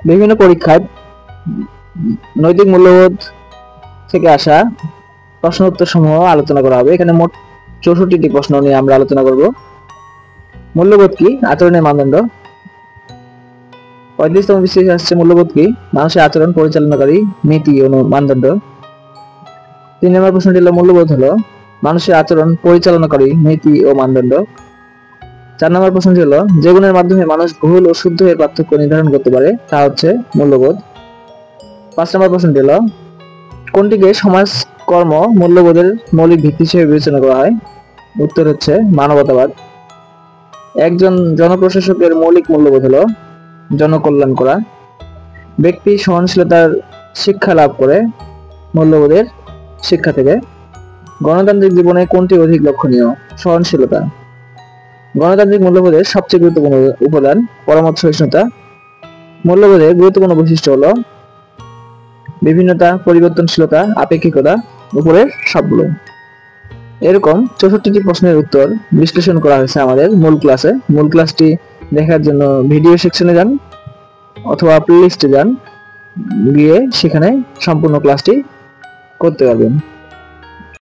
বিভিন্ন পরীক্ষায় নৈতিক মূল্যবোধ থেকে আসা প্রশ্ন উত্তর সমূহ আলোচনা করা হবে। এখানে মোট 64টি প্রশ্ন নিয়ে আমরা আলোচনা করব। মূল্যবোধ কি? আচরণের মানদণ্ড। 35তম বিশেষ আসছে মূল্যবোধ কি? মানুষের আচরণ পরিচালনাকারী নীতি ও মানদণ্ড। 3 নম্বর প্রশ্নটি হলো মূল্যবোধ হলো মানুষের আচরণ পরিচালনাকারী নীতি ও মানদণ্ড। 4 নম্বর প্রশ্নটি হলো যে গুণের মাধ্যমে মানুষ ভুল ও শুদ্ধ এর পার্থক্য নির্ধারণ করতে পারে তা হচ্ছে মূল্যবোধ। 5 নম্বর প্রশ্নটি হলো কোনটিকে সমাজ কর্ম মূল্যবোধের মৌলিক ভিত্তি হিসেবে বিবেচনা করা হয়? উত্তর হচ্ছে মানবতাবাদ। একজন জনপ্রশাসকের মৌলিক মূল্যবোধ হলো জনকল্যাণ করা। ব্যক্তি সহনশীলতার শিক্ষা লাভ করে মূল্যবোধের শিক্ষা থেকে। গণতান্ত্রিক জীবনে কোনটি অধিক লক্ষণীয়? সহনশীলতা। গণতান্ত্রিক মূল্যবোধের সবচেয়ে গুরুত্বপূর্ণ উপাদান পরামর্শ সহিষ্ণুতা। মূল্যবোধের গুরুত্বপূর্ণ বৈশিষ্ট্য হলো বিভিন্নতা, পরিবর্তনশীলতা, আপেক্ষিকতা, উপরের সবগুলো। এরকম 64টি প্রশ্নের উত্তর বিশ্লেষণ করা হয়েছে আমাদের মূল ক্লাসে। মূল ক্লাসটি দেখার জন্য ভিডিও সেকশনে যান অথবা প্লেলিস্টে যান, গিয়ে সেখানে সম্পূর্ণ ক্লাসটি করতে পারবেন।